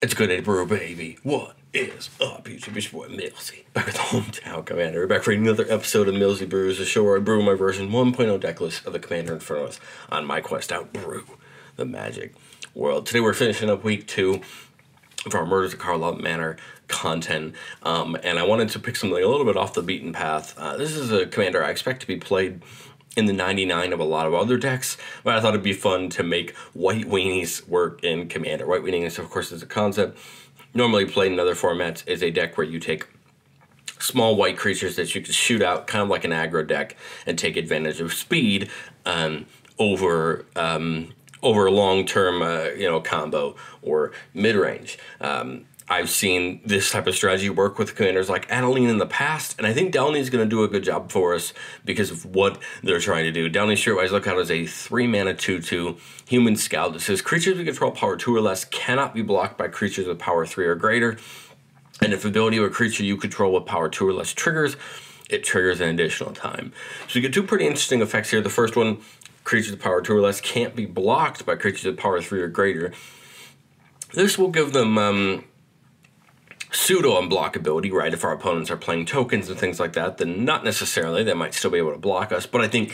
It's good day, brew, baby. What is up, YouTube? It's your boy, Millsy. Back with the Hometown Commander. We're back for another episode of Millsy Brews, the show where I brew my version 1.0 deck list of the Commander in front of us on my quest out brew the Magic world. Today we're finishing up week 2 of our Murders at Carlisle Manor content, and I wanted to pick something a little bit off the beaten path. This is a Commander I expect to be played in the 99 of a lot of other decks, but I thought it'd be fun to make White Weenies work in Commander. White Weenies, of course, is a concept normally played in other formats, is a deck where you take small white creatures that you can shoot out, kind of like an aggro deck, and take advantage of speed over long-term combo or mid-range. I've seen this type of strategy work with commanders like Adeline in the past, and I think Delney is going to do a good job for us because of what they're trying to do. Delney Streetwise Lookout is a 3-mana 2/2 human scout that says creatures we control power 2 or less cannot be blocked by creatures with power 3 or greater, and if ability of a creature you control with power 2 or less triggers, it triggers an additional time. So you get two pretty interesting effects here. The first one, creatures with power 2 or less can't be blocked by creatures with power 3 or greater. This will give them pseudo-unblockability, right? If our opponents are playing tokens and things like that, then not necessarily. They might still be able to block us, but I think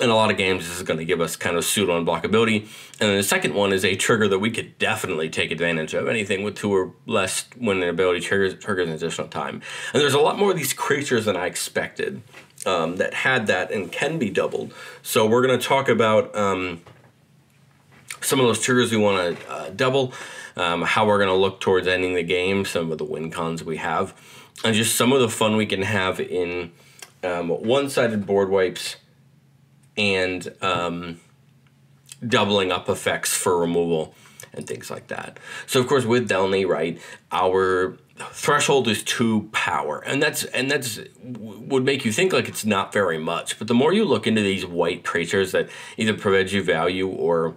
in a lot of games this is going to give us kind of pseudo-unblockability. And then the second one is a trigger that we could definitely take advantage of. Anything with 2 or less when an ability triggers an additional time. And there's a lot more of these creatures than I expected that had that and can be doubled. So we're going to talk about some of those triggers we want to double, how we're going to look towards ending the game, some of the win cons we have, and just some of the fun we can have in one-sided board wipes and doubling up effects for removal and things like that. So of course with Delney, right, our threshold is 2 power, and that's would make you think like it's not very much, but the more you look into these white creatures that either provide you value or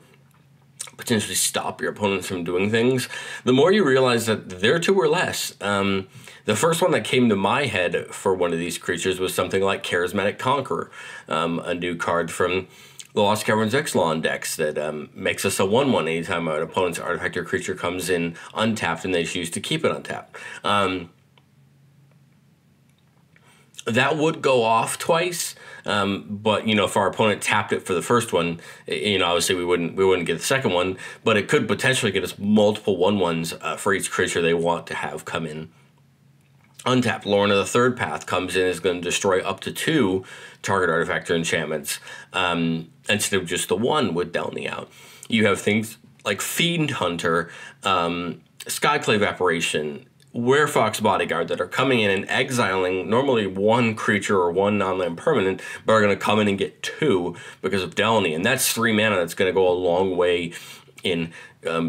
potentially stop your opponents from doing things, the more you realize that they're 2 or less. The first one that came to my head for one of these creatures was something like Charismatic Conqueror, a new card from the Lost Caverns Exelon decks that makes us a 1/1 anytime an opponent's artifact or creature comes in untapped and they choose to keep it untapped. That would go off twice, but if our opponent tapped it for the first one, obviously we wouldn't get the second one, but it could potentially get us multiple 1/1s for each creature they want to have come in untapped. Lorna the Third Path comes in, is going to destroy up to 2 target artifact or enchantments instead of just the 1 with Delney out. You have things like Fiend Hunter, Skyclave Apparition, Werefox Bodyguard that are coming in and exiling normally 1 creature or 1 non-land permanent, but are going to come in and get 2 because of Delney. And that's 3 mana that's going to go a long way in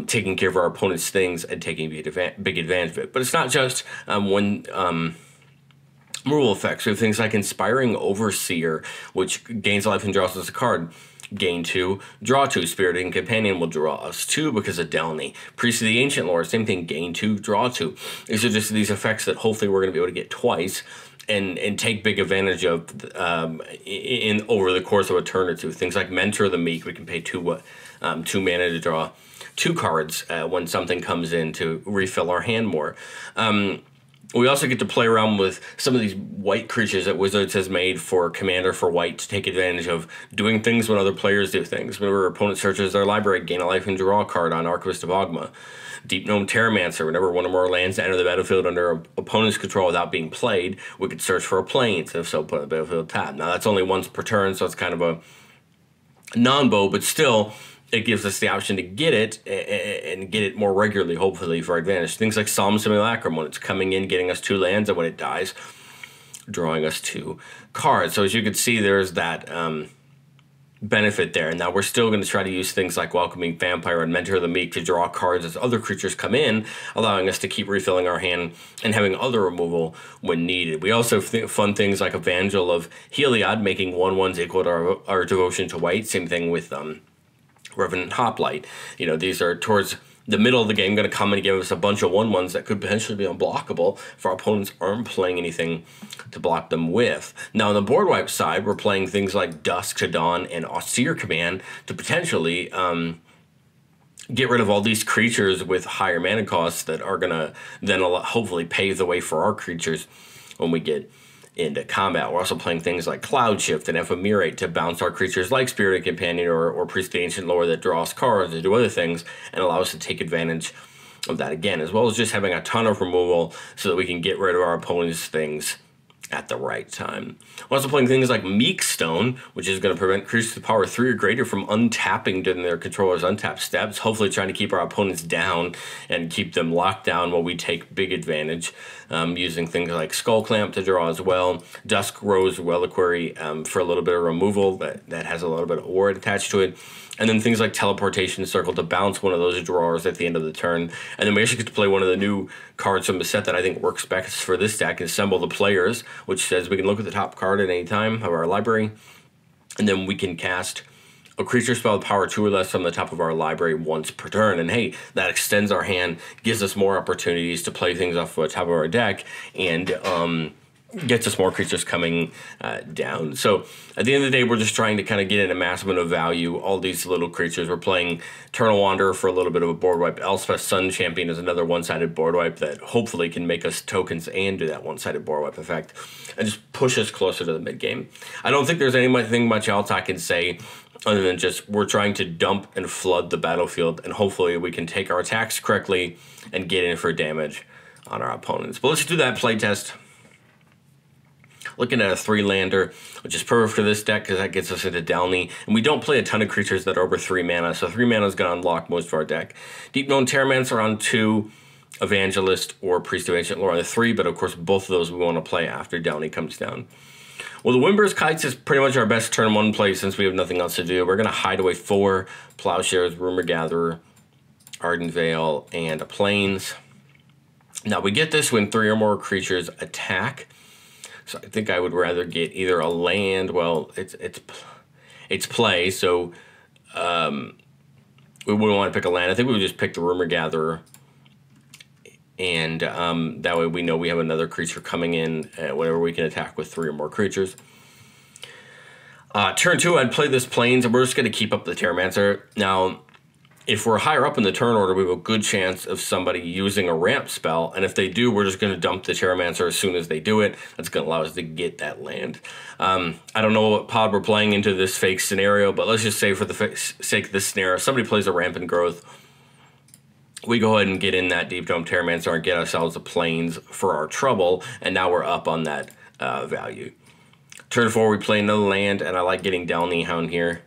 taking care of our opponent's things and taking big advantage of it. But it's not just removal effects. We have things like Inspiring Overseer, which gains life and draws us a card. Gain 2, draw 2. Spirited Companion will draw us 2 because of Delney. Priest of the Ancient Lore, same thing, gain 2, draw 2. These are just these effects that hopefully we're going to be able to get twice and take big advantage of over the course of a turn or two. Things like Mentor the Meek, we can pay 2 mana to draw 2 cards when something comes in to refill our hand more. We also get to play around with some of these white creatures that Wizards has made for Commander for white to take advantage of doing things when other players do things. Whenever an opponent searches their library, gain a life and draw a card on Archivist of Ogma. Deep Gnome Terramancer, whenever one or more lands enter the battlefield under opponent's control without being played, we could search for a Plains, and if so, put on the battlefield tab. Now that's only once per turn, so it's kind of a non-bow, but still, it gives us the option to get it and get it more regularly, hopefully, for our advantage. Things like Solemn Simulacrum, when it's coming in, getting us 2 lands, and when it dies, drawing us 2 cards. So as you can see, there's that benefit there. Now we're still going to try to use things like Welcoming Vampire and Mentor the Meek to draw cards as other creatures come in, allowing us to keep refilling our hand and having other removal when needed. We also have fun things like Evangel of Heliod, making 1/1s equal to our devotion to white. Same thing with Revenant Hoplite. These are towards the middle of the game going to come and give us a bunch of 1/1s that could potentially be unblockable if our opponents aren't playing anything to block them with. Now on the board wipe side, we're playing things like Dusk to Dawn and Austere Command to potentially get rid of all these creatures with higher mana costs that are going to then hopefully pave the way for our creatures when we get into combat. We're also playing things like Cloud Shift and Ephemerate to bounce our creatures like Spirit Companion or Priest of the Ancient Lore that draws cards to do other things and allow us to take advantage of that again, as well as just having a ton of removal so that we can get rid of our opponent's things at the right time. We're also playing things like Meek Stone, which is going to prevent creatures with power 3 or greater from untapping during their controller's untap steps, hopefully trying to keep our opponents down and keep them locked down while we take big advantage, using things like Skull Clamp to draw as well, Dusk Rose Reliquary for a little bit of removal that has a little bit of aura attached to it, and then things like Teleportation Circle to bounce one of those drawers at the end of the turn. And then we actually get to play one of the new cards from the set that I think works best for this deck, Assemble the Players, which says we can look at the top card at any time of our library, and then we can cast a creature spell with power 2 or less from the top of our library once per turn. And hey, that extends our hand, gives us more opportunities to play things off the top of our deck, and gets us more creatures coming down. So at the end of the day, we're just trying to kind of get an amassment of value. All these little creatures. We're playing Eternal Wanderer for a little bit of a board wipe. Elspeth Sun Champion is another one-sided board wipe that hopefully can make us tokens and do that one-sided board wipe effect and just push us closer to the mid-game. I don't think there's anything much else I can say other than just we're trying to dump and flood the battlefield, and hopefully we can take our attacks correctly and get in for damage on our opponents. But let's do that playtest. Looking at a 3-lander, which is perfect for this deck because that gets us into Delney. And we don't play a ton of creatures that are over 3 mana, so 3 mana is going to unlock most of our deck. Deep Known Terramancer on 2, Evangelist or Priest of Ancient Lore on the 3, but of course both of those we want to play after Delney comes down. Well, the Wimber's Kites is pretty much our best turn 1 play since we have nothing else to do. We're going to hide away 4 Plowshares, Rumor Gatherer, Arden Vale, and a Plains. Now, we get this when 3 or more creatures attack. So I think I would rather get either a land. Well, it's play, so we wouldn't want to pick a land. I think we would just pick the Rumor Gatherer, and that way we know we have another creature coming in whenever we can attack with 3 or more creatures. Turn 2, I'd play this Plains, and we're just going to keep up the Terramancer. Now, if we're higher up in the turn order, we have a good chance of somebody using a ramp spell, and if they do, we're just going to dump the Terramancer as soon as they do it. That's going to allow us to get that land. I don't know what pod we're playing into this fake scenario, but let's just say for the sake of this scenario, if somebody plays a Rampant Growth, we go ahead and get in that Deep Dome Terramancer and get ourselves a Plains for our trouble, and now we're up on that value. Turn 4, we play another land, and I like getting Delney Hound here.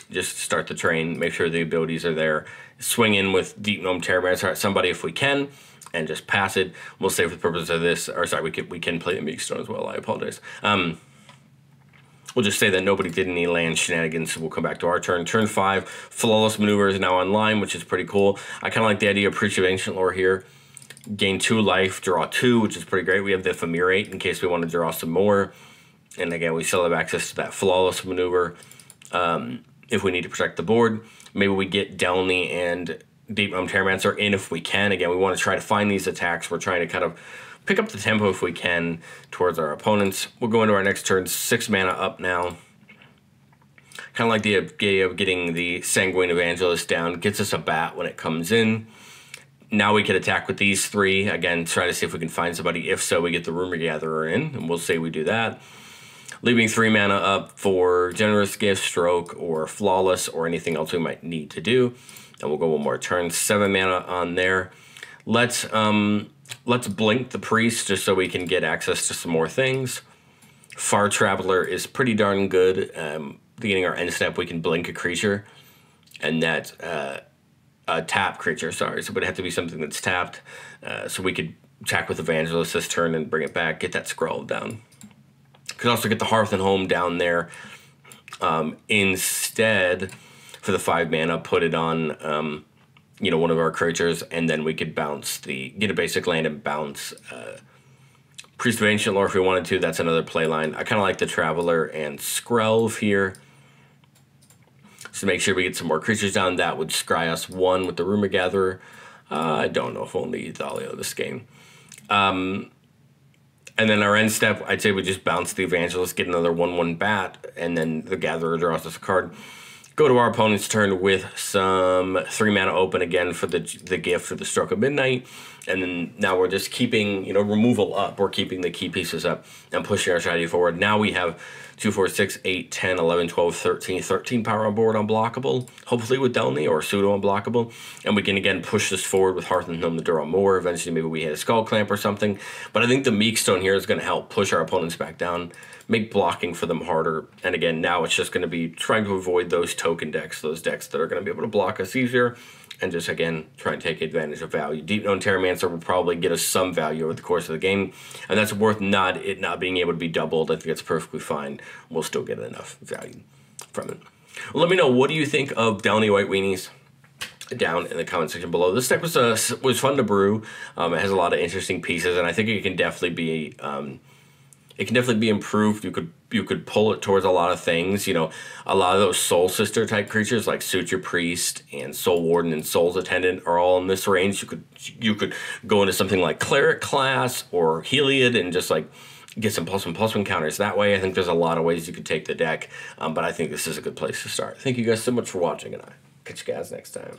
Just start the train, make sure the abilities are there. Swing in with Deep Gnome Terramancer at somebody if we can, and just pass it. We'll say for the purpose of this, or sorry, we can play the Meek Stone as well, I apologize. We'll just say that nobody did any land shenanigans, so we'll come back to our turn. Turn 5, Flawless Maneuver is now online, which is pretty cool. I kind of like the idea of Priest of Ancient Lore here. Gain 2 life, draw 2, which is pretty great. We have the Ephemerate in case we want to draw some more. And again, we still have access to that Flawless Maneuver. If we need to protect the board, maybe we get Delney and Deep Gnome Terramancer in if we can. Again, we want to try to find these attacks. We're trying to kind of pick up the tempo if we can towards our opponents. We'll go into our next turn, 6 mana up now. Kind of like the idea of getting the Sanguine Evangelist down. Gets us a bat when it comes in. Now we can attack with these 3. Again, try to see if we can find somebody. If so, we get the Rumor Gatherer in, and we'll say we do that. Leaving 3 mana up for Generous Gift, Stroke, or Flawless, or anything else we might need to do. And we'll go one more turn. 7 mana on there. Let's blink the Priest just so we can get access to some more things. Far Traveler is pretty darn good. Beginning our end step, we can blink a creature, and that's a tap creature. Sorry, so it would have to be something that's tapped. So we could attack with Evangelist this turn and bring it back. Get that scroll down. Could also get the Hearth and Home down there. Instead, for the 5 mana, put it on, one of our creatures, and then we could get a basic land and bounce Priest of Ancient Lore if we wanted to. That's another play line. I kind of like the Traveler and Skrelv here. So make sure we get some more creatures down. That would scry us 1 with the Rumor Gatherer. I don't know if we'll need Thalio this game. And then our end step, I'd say we just bounce the Evangelist, get another 1/1 bat, and then the Gatherer draws us a card. go to our opponent's turn with some 3-mana open again for the gift or the Stroke of Midnight. And then now we're just keeping, you know, removal up. We're keeping the key pieces up and pushing our strategy forward. Now we have 2, 4, 6, 8, 10, 11, 12, 13 power on board unblockable, hopefully with Delney or pseudo unblockable. And we can again push this forward with Hearth and Gnome to draw more. Eventually maybe we hit a Skull Clamp or something. But I think the Meekstone here is going to help push our opponents back down, make blocking for them harder. And again, now it's just going to be trying to avoid those token decks, those decks that are going to be able to block us easier. And just, again, try and take advantage of value. Deep Known Terramancer will probably get us some value over the course of the game, and that's worth it not being able to be doubled. I think that's perfectly fine. We'll still get enough value from it. Well, let me know, what do you think of Delney White Weenies down in the comment section below. This deck was fun to brew. It has a lot of interesting pieces, and I think it can definitely be... it can definitely be improved. You could pull it towards a lot of things. You know, a lot of those Soul Sister type creatures like Suture Priest and Soul Warden and Soul's Attendant are all in this range. You could go into something like Cleric class or Heliod and just like get some +1/+1 counters that way. I think there's a lot of ways you could take the deck, but I think this is a good place to start. Thank you guys so much for watching, and I'll catch you guys next time.